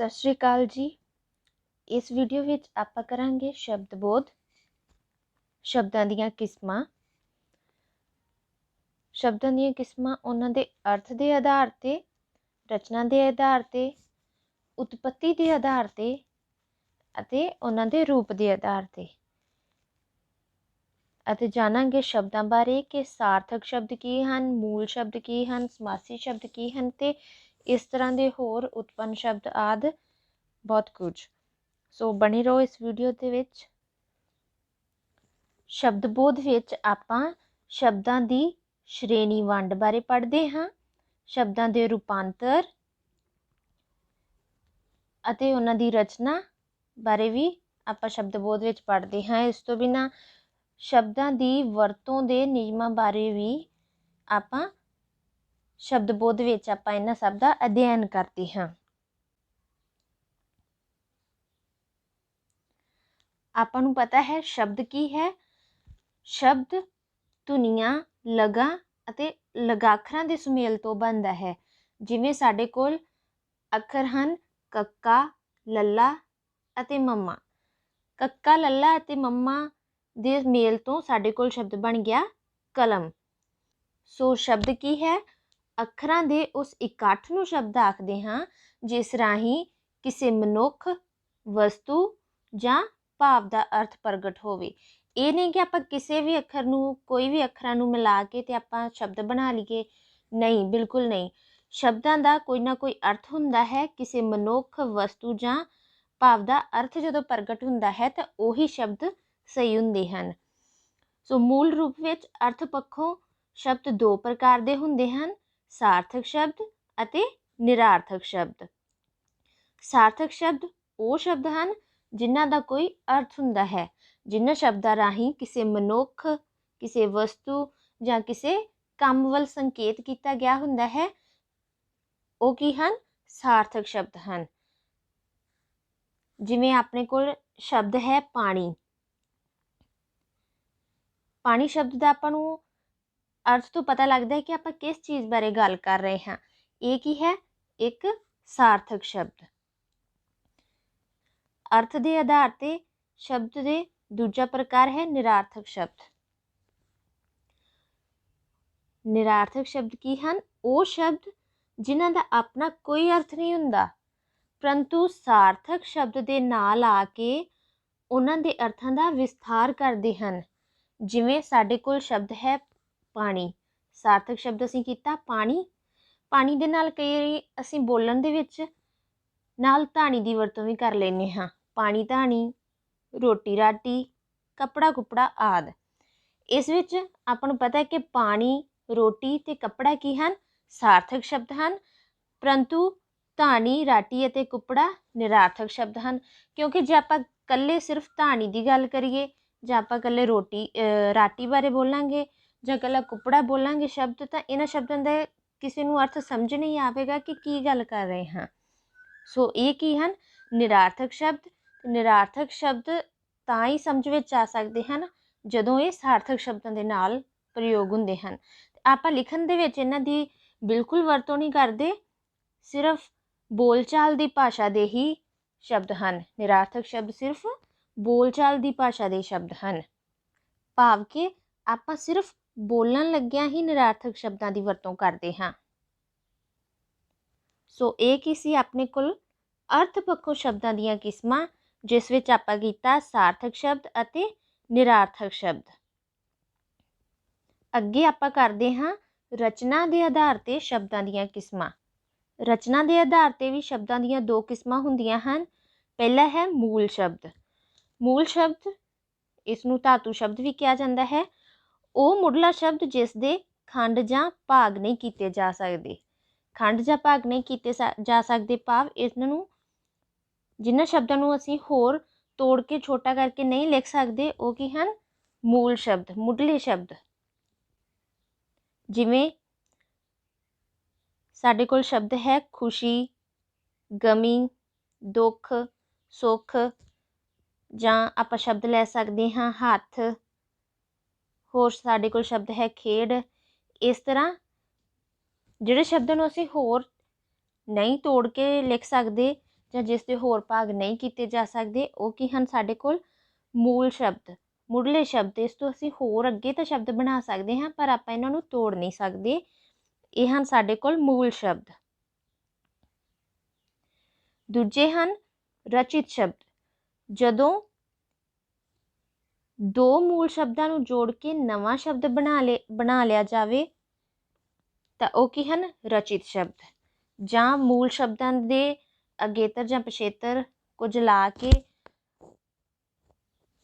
सत श्री अकाल जी। इस वीडियो विच आपां करांगे शब्दबोध, शब्दां दीयां किस्मां। शब्दां दीयां किस्मां उन्हां दे अर्थ दे आधार ते, रचना दे आधार ते, उत्पत्ति दे आधार ते अते उन्हां दे रूप दे आधार ते। अते जानांगे शब्दां बारे कि सार्थक शब्द की हन, मूल शब्द की हन, समासी शब्द की हन ते इस तरह दे होर उत्पन्न शब्द आदि बहुत कुछ। सो बने रहो इस वीडियो दे विच। शब्दबोध विच आपां शब्दां दी श्रेणी वंड बारे पढ़दे हां, शब्दां दे रूपांतर अते उन्हां दी रचना बारे भी आपां शब्दबोध विच पढ़दे हां। इस तो बिना शब्दां दी वरतों दे नियमां बारे भी आपां शब्दबोध विच आपां इन्हां सब दा अध्ययन करदे हां। आपां नूं पता है शब्द की है। शब्द धुनियां, लगा अते लगाखरां दे सुमेल तो बनदा है। जिवें साडे कोल अखर हन कक्का, लल्ला अते मम्मा। कक्का, लल्ला अते मम्मा दे मेल तो साडे कोल शब्द बन गया कलम। सो शब्द की है अखरां दे उस इकट्ठ नूं शब्द आखदे हां जिस राही किसी मनुख, वस्तु जां भाव दा अर्थ प्रगट होवे। ਇਹ नहीं कि आप किसी भी अखर नूं, कोई भी अखरां नूं मिला के ते आपां शब्द बना लईए, नहीं, बिल्कुल नहीं। शब्दां दा कोई ना कोई अर्थ हुंदा है। किसी मनुख, वस्तु जां भाव दा अर्थ जदों प्रगट हुंदा है तां ओही शब्द सही हुंदे हन। सो मूल रूप विच अर्थ पक्षों शब्द दो प्रकार दे हुंदे हन, सार्थक शब्द अते निरार्थक शब्द। सार्थक शब्द ਉਹ शब्द ਹਨ जिन्हां दा कोई अर्थ हुंदा है, जिन्हां शब्दां राही किसी मनुख, किसी वस्तु जां किसी काम वल संकेत किया गया हुंदा है, ਉਹ ਕੀ ਹਨ? सार्थक शब्द ਹਨ। जिवें अपने कोल शब्द है पानी। पानी शब्द दा आपां नूं अर्थ तो पता लगदा है कि आपां किस चीज़ बारे गल कर रहे हां। ਇਹ ਕੀ है? एक सार्थक शब्द। अर्थ के आधार ते शब्द दे दूजा प्रकार है निरार्थक शब्द। निरार्थक शब्द की हन? ਉਹ शब्द जिन्हां दा अपना कोई अर्थ नहीं हुंदा, परंतु सार्थक शब्द दे नाल आके उन्हां दे अर्थां दा विस्तार करदे हन। जिवें साडे कोल शब्द है पानी। सार्थक शब्द असीं कीता पानी। पानी दे नाल कई असीं बोलण दे विच नाल धाणी दी वरतों भी कर लैंदे हां। पानी धाणी, रोटी राटी, कपड़ा कुपड़ा आदि। इस विच आपां नूं पता है कि पानी, रोटी ते कपड़ा की हन? सार्थक शब्द हन, परंतु धाणी, राटी अते कुपड़ा निरार्थक शब्द हन। क्योंकि जे आपां कल्ले सिर्फ धाणी दी गल करिए जां आपां कल्ले राटी बारे बोलांगे जां कल्ला कुपड़ा बोलांगे शब्द, तां इन्हां शब्दां दे किसी नूं अर्थ समझ नहीं आवेगा कि की गल कर रहे हां। सो ये की हन? निरार्थक शब्द। निरार्थक शब्द तां ही समझ विच आ सकदे हन जदों ये सार्थक शब्दां दे नाल प्रयोग हुंदे हन। आपां लिखण दे विच इन्हां दी बिल्कुल वरतों नहीं करदे, सिर्फ बोलचाल दी भाषा दे ही शब्द हन। निरार्थक शब्द सिर्फ बोलचाल दी भाषा दे शब्द हन। भाव के आपां सिर्फ बोलण लग्गिआं ही निरार्थक शब्दां दी वरतों करदे हां। सो ये की सी अपने कोल अर्थ पक्षों शब्दां दीयां किस्मां, जिस विच आपां कीता सार्थक शब्द अते निरार्थक शब्द। अगे आपां करदे हां रचना दे आधार ते शब्दां दीयां किस्मां। रचना दे आधार ते भी शब्दां दीयां दो किस्मां हुंदियां हन। पहला है मूल शब्द। मूल शब्द, इसनूं धातु शब्द भी कहा जाता है। ਉਹ ਮੁੱਢਲਾ शब्द जिस दे खंड जां भाग नहीं कीते जा सकते। खंड जां भाग नहीं कीते जा सकते, भाव इन्हां नूं जिन्हां शब्दां नूं असीं होर तोड़ के छोटा करके नहीं लिख सकते, वो की हन? मूल शब्द, मुੱਢਲੇ शब्द। जिवें साडे कोल शब्द है खुशी, गमी, दुख, सुख, जां आपां शब्द लै सकते हाँ हत्थ। होर साडे कोल शब्द है खेड। इस तरह जिहड़े शब्दां नूं असीं होर नहीं तोड़ के लिख सकते, ਜਾਂ ਜਿਸ ਦੇ ਹੋਰ ਭਾਗ ਨਹੀਂ ਕੀਤੇ ਜਾ ਸਕਦੇ ਉਹ ਕੀ ਹਨ ਸਾਡੇ ਕੋਲ ਮੂਲ ਸ਼ਬਦ, ਮੁੱਢਲੇ ਸ਼ਬਦ। ਇਸ ਤੋਂ ਅਸੀਂ ਹੋਰ ਅੱਗੇ ਤਾਂ ਸ਼ਬਦ ਬਣਾ ਸਕਦੇ ਹਾਂ ਪਰ ਆਪਾਂ ਇਹਨਾਂ ਨੂੰ ਤੋੜ ਨਹੀਂ ਸਕਦੇ। ਇਹ ਹਨ ਸਾਡੇ ਕੋਲ ਮੂਲ ਸ਼ਬਦ। ਦੂਜੇ ਹਨ ਰਚਿਤ ਸ਼ਬਦ। ਜਦੋਂ ਦੋ ਮੂਲ ਸ਼ਬਦਾਂ ਨੂੰ ਜੋੜ ਕੇ ਨਵਾਂ ਸ਼ਬਦ ਬਣਾ ਲਿਆ ਜਾਵੇ ਤਾਂ ਉਹ ਕੀ ਹਨ ਰਚਿਤ ਸ਼ਬਦ। ਜਾਂ ਮੂਲ ਸ਼ਬਦਾਂ ਦੇ ਅਗੇਤਰ ਜਾਂ ਪਿਛੇਤਰ ਕੁਝ ਲਾ ਕੇ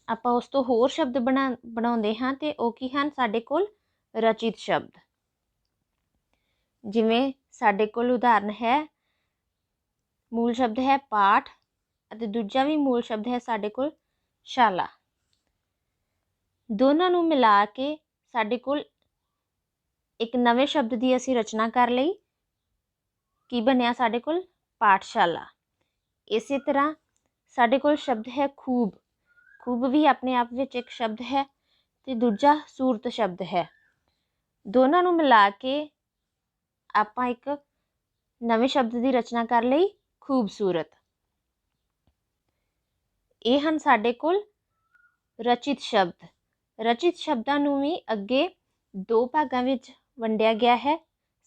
ਆਪਾਂ ਉਸ ਤੋਂ ਹੋਰ ਸ਼ਬਦ ਬਣਾਉਂਦੇ ਹਾਂ ਤੇ ਉਹ ਕੀ ਹਨ ਸਾਡੇ ਕੋਲ ਰਚਿਤ ਸ਼ਬਦ। ਜਿਵੇਂ ਸਾਡੇ ਕੋਲ ਉਦਾਹਰਨ ਹੈ, ਮੂਲ ਸ਼ਬਦ ਹੈ ਪਾਠ ਅਤੇ ਦੂਜਾ ਵੀ ਮੂਲ ਸ਼ਬਦ ਹੈ ਸਾਡੇ ਕੋਲ ਸ਼ਾਲਾ। ਦੋਨਾਂ ਨੂੰ ਮਿਲਾ ਕੇ ਸਾਡੇ ਕੋਲ ਇੱਕ ਨਵੇਂ ਸ਼ਬਦ ਦੀ ਅਸੀਂ ਰਚਨਾ ਕਰ ਲਈ। ਕੀ ਬਣਿਆ ਸਾਡੇ ਕੋਲ ਪਾਠਸ਼ਾਲਾ। ਇਸੇ ਤਰ੍ਹਾਂ ਸਾਡੇ ਕੋਲ ਸ਼ਬਦ ਹੈ ਖੂਬ। ਖੂਬ ਵੀ ਆਪਣੇ ਆਪ ਵਿੱਚ ਇੱਕ ਸ਼ਬਦ ਹੈ ਤੇ ਦੂਜਾ ਸੂਰਤ ਸ਼ਬਦ ਹੈ। ਦੋਨਾਂ ਨੂੰ ਮਿਲਾ ਕੇ ਆਪਾਂ ਇੱਕ ਨਵੇਂ ਸ਼ਬਦ ਦੀ ਰਚਨਾ ਕਰ ਲਈ ਖੂਬਸੂਰਤ। ਇਹ ਹਨ ਸਾਡੇ ਕੋਲ ਰਚਿਤ ਸ਼ਬਦ। ਰਚਿਤ ਸ਼ਬਦਾਂ ਨੂੰ ਵੀ ਅੱਗੇ ਦੋ ਭਾਗਾਂ ਵਿੱਚ ਵੰਡਿਆ ਗਿਆ ਹੈ,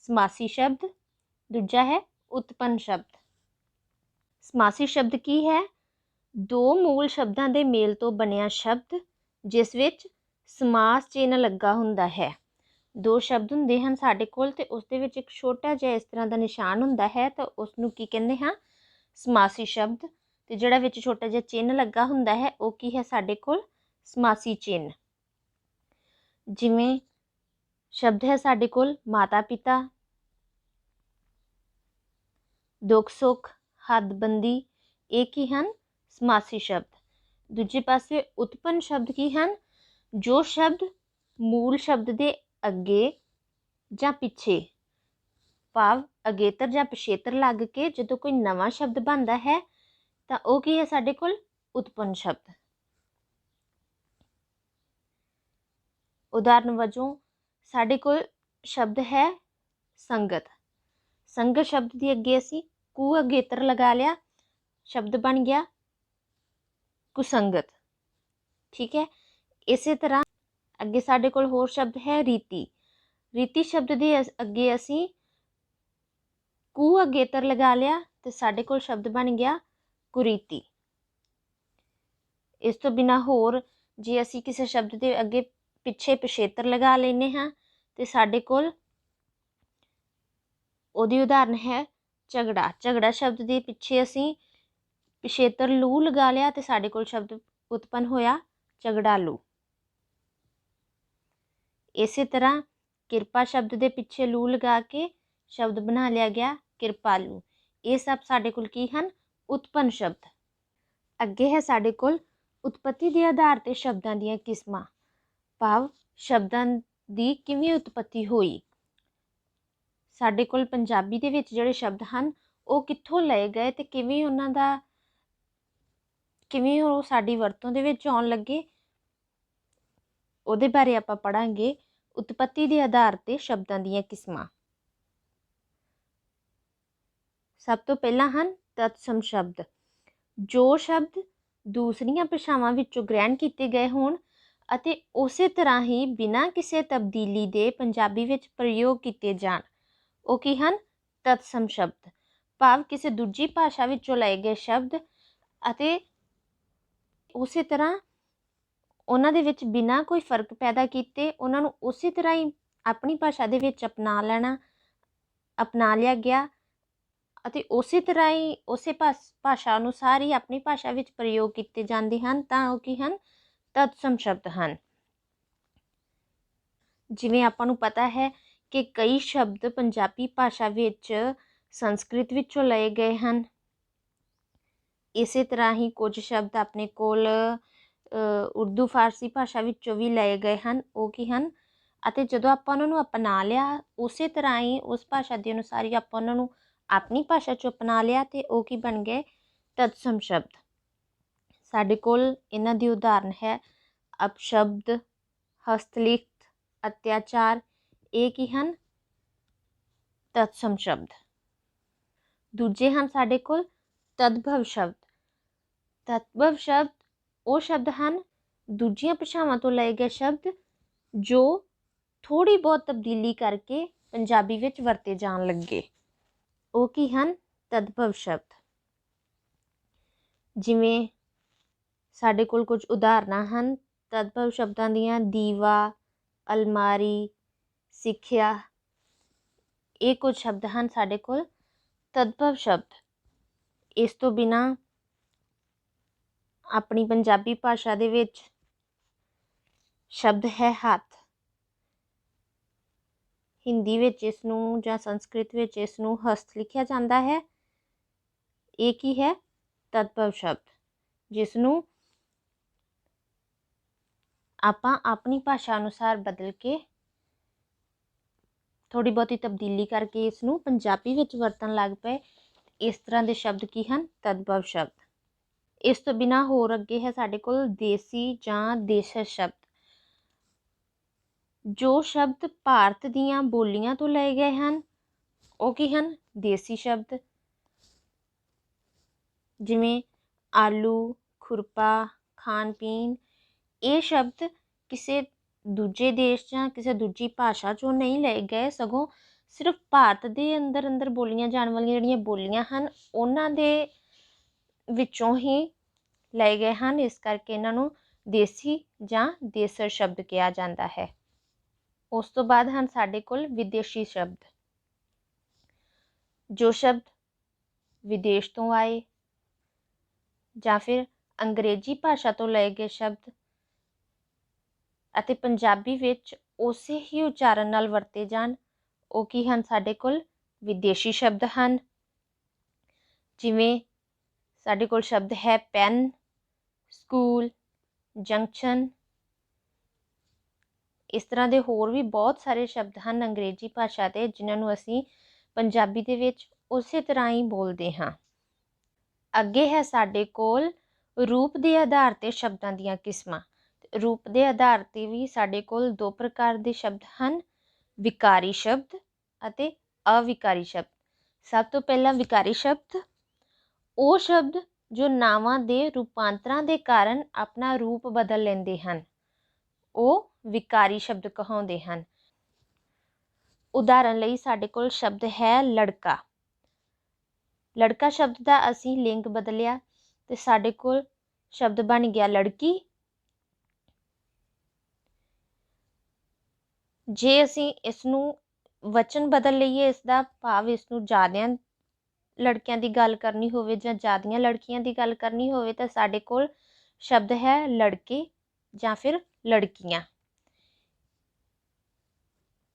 ਸਮਾਸੀ ਸ਼ਬਦ, ਦੂਜਾ ਹੈ ਉਤਪੰਨ ਸ਼ਬਦ। ਸਮਾਸੀ ਸ਼ਬਦ ਕੀ ਹੈ? ਦੋ ਮੂਲ ਸ਼ਬਦਾਂ ਦੇ ਮੇਲ ਤੋਂ ਬਣਿਆ ਸ਼ਬਦ ਜਿਸ ਵਿੱਚ ਸਮਾਸ ਚਿੰਨ੍ਹ ਲੱਗਾ ਹੁੰਦਾ ਹੈ। ਦੋ ਸ਼ਬਦ ਹੁੰਦੇ ਹਨ ਸਾਡੇ ਕੋਲ ਤੇ ਉਸ ਦੇ ਵਿੱਚ ਇੱਕ ਛੋਟਾ ਜਿਹਾ ਇਸ ਤਰ੍ਹਾਂ ਦਾ ਨਿਸ਼ਾਨ ਹੁੰਦਾ ਹੈ ਤਾਂ ਉਸ ਨੂੰ ਕੀ ਕਹਿੰਦੇ ਹਾਂ ਸਮਾਸੀ ਸ਼ਬਦ। ਤੇ ਜਿਹੜਾ ਵਿੱਚ ਛੋਟਾ ਜਿਹਾ ਚਿੰਨ੍ਹ ਲੱਗਾ ਹੁੰਦਾ ਹੈ ਉਹ ਕੀ ਹੈ ਸਾਡੇ ਕੋਲ ਸਮਾਸੀ ਚਿੰਨ੍ਹ। ਜਿਵੇਂ ਸ਼ਬਦ ਹੈ ਸਾਡੇ ਕੋਲ ਮਾਤਾ ਪਿਤਾ, ਦੁੱਖ ਸੁੱਖ, ਹੱਦਬੰਦੀ, ਇਹ ਕੀ ਹਨ ਸਮਾਸੀ ਸ਼ਬਦ। ਦੂਜੇ ਪਾਸੇ ਉਤਪੰਨ ਸ਼ਬਦ ਕੀ ਹਨ? ਜੋ ਸ਼ਬਦ ਮੂਲ ਸ਼ਬਦ ਦੇ ਅੱਗੇ ਜਾਂ ਪਿੱਛੇ ਭਾਵ ਅਗੇਤਰ ਜਾਂ ਪਿਛੇਤਰ ਲੱਗ ਕੇ ਜਦੋਂ ਕੋਈ ਨਵਾਂ ਸ਼ਬਦ ਬਣਦਾ ਹੈ ਤਾਂ ਉਹ ਕੀ ਹੈ ਸਾਡੇ ਕੋਲ ਉਤਪੰਨ ਸ਼ਬਦ। ਉਦਾਹਰਨ ਵਜੋਂ ਸਾਡੇ ਕੋਲ ਸ਼ਬਦ ਹੈ ਸੰਗਤ। ਸੰਗਤ ਸ਼ਬਦ ਦੀ ਅੱਗੇ ਅਸੀਂ ਕੁ ਅਗੇਤਰ ਲਗਾ ਲਿਆ, ਸ਼ਬਦ ਬਣ ਗਿਆ ਕੁਸੰਗਤ। ਠੀਕ ਹੈ। ਇਸੇ ਤਰ੍ਹਾਂ ਅੱਗੇ ਸਾਡੇ ਕੋਲ ਹੋਰ ਸ਼ਬਦ ਹੈ ਰੀਤੀ। ਰੀਤੀ ਸ਼ਬਦ ਦੇ ਅੱਗੇ ਅਸੀਂ ਕੁ ਅਗੇਤਰ ਲਗਾ ਲਿਆ ਤੇ ਸਾਡੇ ਕੋਲ ਸ਼ਬਦ ਬਣ ਗਿਆ ਕੁਰੀਤੀ। ਇਸ ਤੋਂ ਬਿਨਾਂ ਹੋਰ ਜੇ ਅਸੀਂ ਕਿਸੇ ਸ਼ਬਦ ਦੇ ਅੱਗੇ ਪਿੱਛੇ ਪਿਛੇਤਰ ਲਗਾ ਲੈਂਦੇ ਹਾਂ ਤੇ ਸਾਡੇ ਕੋਲ ਉਹਦੀ ਉਦਾਹਰਨ ਹੈ ਝਗੜਾ। ਝਗੜਾ ਸ਼ਬਦ ਦੇ ਪਿੱਛੇ ਅਸੀਂ ਪਿਛੇਤਰ ਲੂ ਲਗਾ ਲਿਆ ਤੇ ਸਾਡੇ ਕੋਲ ਸ਼ਬਦ ਉਤਪੰਨ ਹੋਇਆ ਝਗੜਾਲੂ। ਇਸੇ ਤਰ੍ਹਾਂ ਕਿਰਪਾ ਸ਼ਬਦ ਦੇ ਪਿੱਛੇ ਲੂ ਲਗਾ ਕੇ ਸ਼ਬਦ ਬਣਾ ਲਿਆ ਗਿਆ ਕਿਰਪਾਲੂ। ਇਹ ਸਭ ਸਾਡੇ ਕੋਲ ਕੀ ਹਨ ਉਤਪੰਨ ਸ਼ਬਦ। ਅੱਗੇ ਹੈ ਸਾਡੇ ਕੋਲ ਉਤਪੱਤੀ ਦੇ ਆਧਾਰ ਤੇ ਸ਼ਬਦਾਂ ਦੀਆਂ ਕਿਸਮਾਂ, ਭਾਵ ਸ਼ਬਦਾਂ ਦੀ ਕਿਵੇਂ ਉਤਪੱਤੀ ਹੋਈ। ਸਾਡੇ ਕੋਲ ਪੰਜਾਬੀ ਦੇ ਵਿੱਚ ਜਿਹੜੇ ਸ਼ਬਦ ਹਨ ਉਹ ਕਿੱਥੋਂ ਲਏ ਗਏ ਤੇ ਕਿਵੇਂ ਉਹ ਸਾਡੀ ਵਰਤੋਂ ਦੇ ਵਿੱਚ ਆਉਣ ਲੱਗੇ, ਉਹਦੇ ਬਾਰੇ ਆਪਾਂ ਪੜਾਂਗੇ। ਉਤਪੱਤੀ ਦੇ ਆਧਾਰ ਤੇ ਸ਼ਬਦਾਂ ਦੀਆਂ ਕਿਸਮਾਂ। ਸਭ ਤੋਂ ਪਹਿਲਾਂ ਹਨ ਤਤਸਮ ਸ਼ਬਦ। ਜੋ ਸ਼ਬਦ ਦੂਸਰੀਆਂ ਭਾਸ਼ਾਵਾਂ ਵਿੱਚੋਂ ਗ੍ਰਹਿਣ ਕੀਤੇ ਗਏ ਹੋਣ ਅਤੇ ਉਸੇ ਤਰ੍ਹਾਂ ਹੀ ਬਿਨਾਂ ਕਿਸੇ ਤਬਦੀਲੀ ਦੇ ਪੰਜਾਬੀ ਵਿੱਚ ਪ੍ਰਯੋਗ ਕੀਤੇ ਜਾਣ ਉਹ ਕੀ ਹਨ ਤਤਸਮ ਸ਼ਬਦ। ਭਾਵ ਕਿਸੇ ਦੂਜੀ ਭਾਸ਼ਾ ਵਿੱਚੋਂ ਲਏ ਗਏ ਸ਼ਬਦ ਅਤੇ ਉਸੇ ਤਰ੍ਹਾਂ ਉਹਨਾਂ ਦੇ ਵਿੱਚ ਬਿਨਾਂ ਕੋਈ ਫਰਕ ਪੈਦਾ ਕੀਤੇ ਉਹਨਾਂ ਨੂੰ ਉਸੇ ਤਰ੍ਹਾਂ ਹੀ ਆਪਣੀ ਭਾਸ਼ਾ ਦੇ ਵਿੱਚ ਅਪਣਾ ਲਿਆ ਗਿਆ ਅਤੇ ਉਸੇ ਤਰ੍ਹਾਂ ਹੀ ਉਸੇ ਭਾਸ਼ਾ ਅਨੁਸਾਰ ਹੀ ਆਪਣੀ ਭਾਸ਼ਾ ਵਿੱਚ ਪ੍ਰਯੋਗ ਕੀਤੇ ਜਾਂਦੇ ਹਨ ਤਾਂ ਉਹ ਕੀ ਹਨ ਤਤਸਮ ਸ਼ਬਦ ਹਨ। ਜਿਵੇਂ ਆਪਾਂ ਨੂੰ ਪਤਾ ਹੈ ਕਿ ਕਈ ਸ਼ਬਦ ਪੰਜਾਬੀ ਭਾਸ਼ਾ ਵਿੱਚ ਸੰਸਕ੍ਰਿਤ ਵਿੱਚੋਂ ਲਏ ਗਏ ਹਨ। ਇਸੇ ਤਰ੍ਹਾਂ ਹੀ ਕੁਝ ਸ਼ਬਦ ਆਪਣੇ ਕੋਲ ਉਰਦੂ ਫਾਰਸੀ ਭਾਸ਼ਾ ਵਿੱਚੋਂ ਵੀ ਲਏ ਗਏ ਹਨ, ਉਹ ਕੀ ਹਨ ਅਤੇ ਜਦੋਂ ਆਪਾਂ ਉਹਨਾਂ ਨੂੰ ਅਪਣਾ ਲਿਆ ਉਸੇ ਤਰ੍ਹਾਂ ਹੀ ਉਸ ਭਾਸ਼ਾ ਦੇ ਅਨੁਸਾਰ ਹੀ ਆਪਾਂ ਉਹਨਾਂ ਨੂੰ ਆਪਣੀ ਭਾਸ਼ਾ 'ਚ ਅਪਣਾ ਲਿਆ ਤੇ ਉਹ ਕੀ ਬਣ ਗਏ ਤਤਸਮ ਸ਼ਬਦ। ਸਾਡੇ ਕੋਲ ਇਹਨਾਂ ਦੀ ਉਦਾਹਰਨ ਹੈ ਅਪਸ਼ਬਦ, ਹਸਤਲਿਖਤ, ਅਤਿਆਚਾਰ, ਇਹ ਕੀ ਹਨ ਤਤਸਮ ਸ਼ਬਦ। ਦੂਜੇ ਹਨ ਸਾਡੇ ਕੋਲ ਤਦਭਵ ਸ਼ਬਦ। ਤਦਭਵ ਸ਼ਬਦ ਉਹ ਸ਼ਬਦ ਹਨ ਦੂਜੀਆਂ ਭਾਸ਼ਾਵਾਂ ਤੋਂ ਲਏ ਗਏ ਸ਼ਬਦ ਜੋ ਥੋੜ੍ਹੀ ਬਹੁਤ ਤਬਦੀਲੀ ਕਰਕੇ ਪੰਜਾਬੀ ਵਿੱਚ ਵਰਤੇ ਜਾਣ ਲੱਗੇ। ਉਹ ਕੀ ਹਨ? ਤਦਭਵ ਸ਼ਬਦ। ਜਿਵੇਂ ਸਾਡੇ ਕੋਲ ਕੁਝ ਉਦਾਹਰਨਾਂ ਹਨ ਤਦਭਵ ਸ਼ਬਦਾਂ ਦੀਆਂ। ਦੀਵਾ, ਅਲਮਾਰੀ, ਸਿੱਖਿਆ, ਇਹ ਕੁਝ ਸ਼ਬਦ ਹਨ ਸਾਡੇ ਕੋਲ ਤਦਭਵ ਸ਼ਬਦ। ਇਸ ਤੋਂ ਬਿਨਾਂ ਆਪਣੀ ਪੰਜਾਬੀ ਭਾਸ਼ਾ ਦੇ ਵਿੱਚ ਸ਼ਬਦ ਹੈ ਹੱਥ। ਹਿੰਦੀ ਵਿੱਚ ਇਸ ਨੂੰ ਜਾਂ ਸੰਸਕ੍ਰਿਤ ਵਿੱਚ ਇਸ ਨੂੰ ਹਸਤ ਲਿਖਿਆ ਜਾਂਦਾ ਹੈ। ਇਹ ਕੀ ਹੈ? ਤਦਭਵ ਸ਼ਬਦ, ਜਿਸ ਨੂੰ ਆਪਾਂ ਆਪਣੀ ਭਾਸ਼ਾ ਅਨੁਸਾਰ ਬਦਲ ਕੇ ਥੋੜ੍ਹੀ ਬਹੁਤੀ ਤਬਦੀਲੀ ਕਰਕੇ ਇਸ ਨੂੰ ਪੰਜਾਬੀ ਵਿੱਚ ਵਰਤਣ ਲੱਗ ਪਏ। ਇਸ ਤਰ੍ਹਾਂ ਦੇ ਸ਼ਬਦ ਕੀ ਹਨ? ਤਦਭਵ ਸ਼ਬਦ। ਇਸ ਤੋਂ ਬਿਨਾਂ ਹੋਰ ਅੱਗੇ ਹੈ ਸਾਡੇ ਕੋਲ ਦੇਸੀ ਜਾਂ ਦੇਸ਼ਜ ਸ਼ਬਦ। ਜੋ ਸ਼ਬਦ ਭਾਰਤ ਦੀਆਂ ਬੋਲੀਆਂ ਤੋਂ ਲਏ ਗਏ ਹਨ ਉਹ ਕੀ ਹਨ? ਦੇਸੀ ਸ਼ਬਦ। ਜਿਵੇਂ ਆਲੂ, ਖੁਰਪਾ, ਖਾਣ ਪੀਣ, ਇਹ ਸ਼ਬਦ ਕਿਸੇ ਦੂਜੇ ਦੇਸ਼ ਜਾਂ ਕਿਸੇ ਦੂਜੀ ਭਾਸ਼ਾ 'ਚੋਂ ਨਹੀਂ ਲਏ ਗਏ, ਸਗੋਂ ਸਿਰਫ ਭਾਰਤ ਦੇ ਅੰਦਰ ਬੋਲੀਆਂ ਜਾਣ ਵਾਲੀਆਂ ਜਿਹੜੀਆਂ ਬੋਲੀਆਂ ਹਨ ਉਹਨਾਂ ਦੇ ਵਿੱਚੋਂ ਹੀ ਲਏ ਗਏ ਹਨ। ਇਸ ਕਰਕੇ ਇਹਨਾਂ ਨੂੰ ਦੇਸੀ ਜਾਂ ਦੇਸਰ ਸ਼ਬਦ ਕਿਹਾ ਜਾਂਦਾ ਹੈ। ਉਸ ਤੋਂ ਬਾਅਦ ਹਨ ਸਾਡੇ ਕੋਲ ਵਿਦੇਸ਼ੀ ਸ਼ਬਦ। ਜੋ ਸ਼ਬਦ ਵਿਦੇਸ਼ ਤੋਂ ਆਏ ਜਾਂ ਫਿਰ ਅੰਗਰੇਜ਼ੀ ਭਾਸ਼ਾ ਤੋਂ ਲਏ ਗਏ ਸ਼ਬਦ ਅਤੇ ਪੰਜਾਬੀ ਵਿੱਚ ਉਸੇ ਹੀ ਉਚਾਰਨ ਨਾਲ ਵਰਤੇ ਜਾਣ, ਉਹ ਕੀ ਹਨ? ਸਾਡੇ ਕੋਲ ਵਿਦੇਸ਼ੀ ਸ਼ਬਦ ਹਨ। ਜਿਵੇਂ ਸਾਡੇ ਕੋਲ ਸ਼ਬਦ ਹੈ ਪੈਨ, ਸਕੂਲ, ਜੰਕਸ਼ਨ। ਇਸ ਤਰ੍ਹਾਂ ਦੇ ਹੋਰ ਵੀ ਬਹੁਤ ਸਾਰੇ ਸ਼ਬਦ ਹਨ ਅੰਗਰੇਜ਼ੀ ਭਾਸ਼ਾ ਦੇ ਜਿਨ੍ਹਾਂ ਨੂੰ ਅਸੀਂ ਪੰਜਾਬੀ ਦੇ ਵਿੱਚ ਉਸੇ ਤਰ੍ਹਾਂ ਹੀ ਬੋਲਦੇ ਹਾਂ। ਅੱਗੇ ਹੈ ਸਾਡੇ ਕੋਲ ਰੂਪ ਦੇ ਆਧਾਰ 'ਤੇ ਸ਼ਬਦਾਂ ਦੀਆਂ ਕਿਸਮਾਂ। ਰੂਪ ਦੇ ਆਧਾਰ 'ਤੇ ਵੀ ਸਾਡੇ ਕੋਲ ਦੋ ਪ੍ਰਕਾਰ ਦੇ ਸ਼ਬਦ ਹਨ, ਵਿਕਾਰੀ ਸ਼ਬਦ ਅਤੇ ਅਵਿਕਾਰੀ ਸ਼ਬਦ। ਸਭ ਤੋਂ ਪਹਿਲਾਂ ਵਿਕਾਰੀ ਸ਼ਬਦ, ਉਹ ਸ਼ਬਦ ਜੋ ਨਾਵਾਂ ਦੇ ਰੂਪਾਂਤਰਾਂ ਦੇ ਕਾਰਨ ਆਪਣਾ ਰੂਪ ਬਦਲ ਲੈਂਦੇ ਹਨ, ਉਹ ਵਿਕਾਰੀ ਸ਼ਬਦ ਕਹਾਉਂਦੇ ਹਨ। ਉਦਾਹਰਨ ਲਈ ਸਾਡੇ ਕੋਲ ਸ਼ਬਦ ਹੈ ਲੜਕਾ। ਲੜਕਾ ਸ਼ਬਦ ਦਾ ਅਸੀਂ ਲਿੰਗ ਬਦਲਿਆ ਤੇ ਸਾਡੇ ਕੋਲ ਸ਼ਬਦ ਬਣ ਗਿਆ ਲੜਕੀ। ਜੇ ਅਸੀਂ ਇਸ ਨੂੰ ਵਚਨ ਬਦਲ ਲਈਏ, ਇਸ ਦਾ ਭਾਵ ਇਸ ਨੂੰ ਜ਼ਿਆਦਿਆਂ ਲੜਕਿਆਂ ਦੀ ਗੱਲ ਕਰਨੀ ਹੋਵੇ ਜਾਂ ਜ਼ਿਆਦੀਆਂ ਲੜਕੀਆਂ ਦੀ ਗੱਲ ਕਰਨੀ ਹੋਵੇ ਤਾਂ ਸਾਡੇ ਕੋਲ ਸ਼ਬਦ ਹੈ ਲੜਕੇ ਜਾਂ ਫਿਰ ਲੜਕੀਆਂ।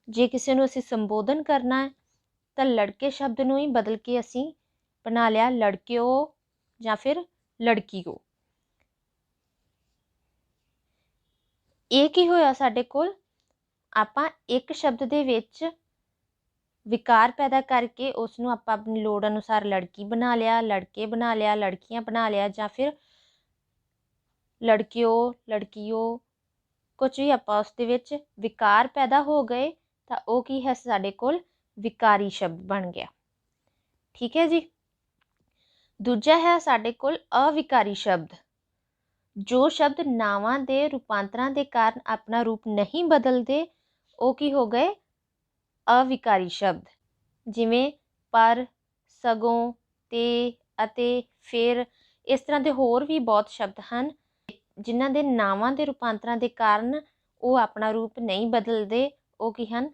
ਜੇ ਕਿਸੇ ਨੂੰ ਅਸੀਂ ਸੰਬੋਧਨ ਕਰਨਾ ਹੈ ਤਾਂ ਲੜਕੇ ਸ਼ਬਦ ਨੂੰ ਹੀ ਬਦਲ ਕੇ ਅਸੀਂ ਬਣਾ ਲਿਆ ਲੜਕਿਓ ਜਾਂ ਫਿਰ ਲੜਕੀਓ। ਇਹ ਕੀ ਹੋਇਆ? ਸਾਡੇ ਕੋਲ ਆਪਾਂ ਇੱਕ ਸ਼ਬਦ ਦੇ ਵਿੱਚ ਵਿਕਾਰ ਪੈਦਾ ਕਰਕੇ ਉਸ ਨੂੰ ਆਪਾਂ ਆਪਣੀ ਲੋੜ ਅਨੁਸਾਰ ਲੜਕੀ ਬਣਾ ਲਿਆ, ਲੜਕੇ ਬਣਾ ਲਿਆ, ਲੜਕੀਆਂ ਬਣਾ ਲਿਆ ਜਾਂ ਫਿਰ ਲੜਕਿਓ, ਲੜਕੀਓ, ਕੁਝ ਵੀ ਆਪਾਂ ਉਸ ਦੇ ਵਿੱਚ ਵਿਕਾਰ ਪੈਦਾ ਹੋ ਗਏ ਤਾਂ ਉਹ ਕੀ ਹੈ? ਸਾਡੇ ਕੋਲ ਵਿਕਾਰੀ ਸ਼ਬਦ ਬਣ ਗਿਆ। ਠੀਕ ਹੈ ਜੀ। ਦੂਜਾ ਹੈ ਸਾਡੇ ਕੋਲ ਅਵਿਕਾਰੀ ਸ਼ਬਦ। ਜੋ ਸ਼ਬਦ ਨਾਵਾਂ ਦੇ ਰੂਪਾਂਤਰਾਂ ਦੇ ਕਾਰਨ ਆਪਣਾ ਰੂਪ ਨਹੀਂ ਬਦਲਦੇ, ਉਹ ਕੀ ਹੋ ਗਏ? ਅਵਿਕਾਰੀ ਸ਼ਬਦ। ਜਿਵੇਂ ਪਰ, ਸਗੋਂ, ਤੇ, ਅਤੇ, ਫਿਰ। ਇਸ ਤਰ੍ਹਾਂ ਦੇ ਹੋਰ ਵੀ ਬਹੁਤ ਸ਼ਬਦ ਹਨ ਜਿਨ੍ਹਾਂ ਦੇ ਨਾਵਾਂ ਦੇ ਰੂਪਾਂਤਰਾਂ ਦੇ ਕਾਰਨ ਉਹ ਆਪਣਾ ਰੂਪ ਨਹੀਂ ਬਦਲਦੇ, ਉਹ ਕੀ ਹਨ?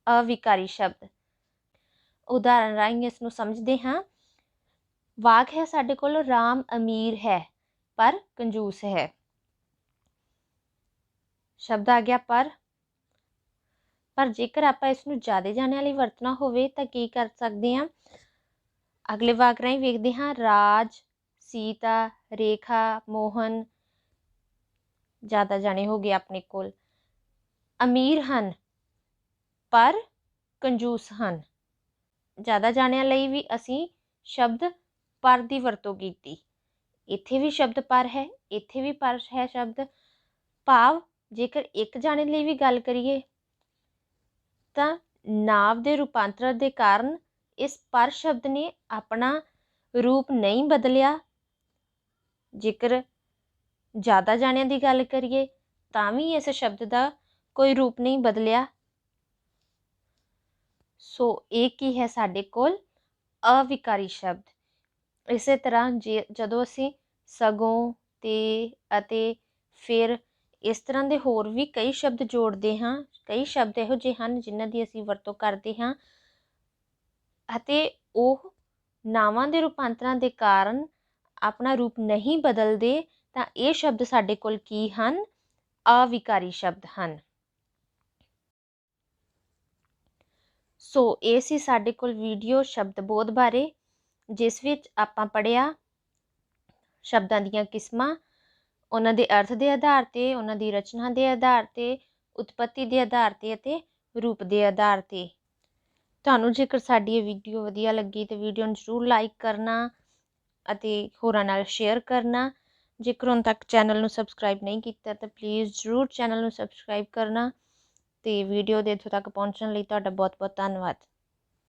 ਅਵਿਕਾਰੀ ਸ਼ਬਦ। ਉਦਾਹਰਨ ਰਾਹੀਂ ਇਸ ਨੂੰ ਸਮਝਦੇ ਹਾਂ। ਵਾਕ ਹੈ ਸਾਡੇ ਕੋਲ ਰਾਮ ਅਮੀਰ ਹੈ ਪਰ ਕੰਜੂਸ ਹੈ। ਸ਼ਬਦ ਆ ਗਿਆ ਪਰ ਜੇਕਰ ਆਪਾਂ ਇਸ ਨੂੰ ਜ਼ਿਆਦਾ ਜਾਣਿਆਂ ਲਈ ਵਰਤਣਾ ਹੋਵੇ ਤਾਂ ਕੀ ਕਰ ਸਕਦੇ ਹਾਂ? ਅਗਲੇ ਵਾਕ ਰਾਹੀਂ ਵੇਖਦੇ ਹਾਂ। ਰਾਜ, ਸੀਤਾ, ਰੇਖਾ, ਮੋਹਨ ਜ਼ਿਆਦਾ ਜਾਣੇ ਹੋ ਗਏ ਆਪਣੇ ਕੋਲ। ਅਮੀਰ ਹਨ ਪਰ ਕੰਜੂਸ ਹਨ। ਜ਼ਿਆਦਾ ਜਾਣਿਆਂ ਲਈ ਵੀ ਅਸੀਂ ਸ਼ਬਦ ਪਰ ਦੀ ਵਰਤੋਂ ਕੀਤੀ। ਇੱਥੇ ਵੀ ਸ਼ਬਦ ਪਰ ਹੈ, ਇੱਥੇ ਵੀ ਪਰ ਹੈ ਸ਼ਬਦ। ਭਾਵ ਜੇਕਰ ਇੱਕ ਜਾਣੇ ਲਈ ਵੀ ਗੱਲ ਕਰੀਏ ਤਾਂ ਨਾਂਵ ਦੇ ਰੂਪਾਂਤਰ ਦੇ ਕਾਰਨ ਇਸ ਪਰ ਸ਼ਬਦ ਨੇ ਆਪਣਾ रूप नहीं बदलिया। जेकर ज़्यादा जाणिਆਂ ਦੀ ਗੱਲ ਕਰੀਏ ਤਾਂ ਵੀ ਇਸ ਸ਼ਬਦ ਦਾ ਕੋਈ रूप नहीं बदलिया। सो ਇਹ ਕੀ ਹੈ ਸਾਡੇ ਕੋਲ ਅਵਿਕਾਰੀ ਸ਼ਬਦ। ਇਸੇ ਤਰ੍ਹਾਂ ਜਦੋਂ ਅਸੀਂ ਸਗੋਂ, ਤੇ, ਅਤੇ, ਫਿਰ ਇਸ ਤਰ੍ਹਾਂ ਦੇ ਹੋਰ ਵੀ ਕਈ ਸ਼ਬਦ ਜੋੜਦੇ ਹਾਂ। ਕਈ ਸ਼ਬਦ ਇਹੋ ਜਿਹੇ ਹਨ ਜਿਨ੍ਹਾਂ ਦੀ ਅਸੀਂ ਵਰਤੋਂ ਕਰਦੇ ਹਾਂ ਅਤੇ ਉਹ ਨਾਵਾਂ ਦੇ ਰੂਪਾਂਤਰਾਂ ਦੇ ਕਾਰਨ ਆਪਣਾ ਰੂਪ ਨਹੀਂ ਬਦਲਦੇ, ਤਾਂ ਇਹ ਸ਼ਬਦ ਸਾਡੇ ਕੋਲ ਕੀ ਹਨ? ਅਵਿਕਾਰੀ ਸ਼ਬਦ ਹਨ। ਸੋ ਇਹ ਸੀ ਸਾਡੇ ਕੋਲ ਵੀਡੀਓ ਸ਼ਬਦ ਬੋਧ ਬਾਰੇ, ਜਿਸ ਵਿੱਚ ਆਪਾਂ ਪੜ੍ਹਿਆ ਸ਼ਬਦਾਂ ਦੀਆਂ ਕਿਸਮਾਂ, ਉਹਨਾਂ ਦੇ ਅਰਥ ਦੇ ਆਧਾਰ 'ਤੇ, ਉਹਨਾਂ ਦੀ ਰਚਨਾ ਦੇ ਆਧਾਰ 'ਤੇ, ਉਤਪੱਤੀ ਦੇ ਆਧਾਰ 'ਤੇ ਅਤੇ ਰੂਪ ਦੇ ਆਧਾਰ 'ਤੇ। ਤੁਹਾਨੂੰ ਜੇਕਰ ਸਾਡੀ ਇਹ ਵੀਡੀਓ ਵਧੀਆ ਲੱਗੀ ਤਾਂ ਵੀਡੀਓ ਨੂੰ ਜ਼ਰੂਰ ਲਾਈਕ ਕਰਨਾ ਅਤੇ ਹੋਰਾਂ ਨਾਲ ਸ਼ੇਅਰ ਕਰਨਾ। ਜੇਕਰ ਹੁਣ ਤੱਕ ਚੈਨਲ ਨੂੰ ਸਬਸਕ੍ਰਾਈਬ ਨਹੀਂ ਕੀਤਾ ਤਾਂ ਪਲੀਜ਼ ਜ਼ਰੂਰ ਚੈਨਲ ਨੂੰ ਸਬਸਕ੍ਰਾਈਬ ਕਰਨਾ। ਅਤੇ ਵੀਡੀਓ ਦੇ ਇੱਥੋਂ ਤੱਕ ਪਹੁੰਚਣ ਲਈ ਤੁਹਾਡਾ ਬਹੁਤ ਬਹੁਤ ਧੰਨਵਾਦ।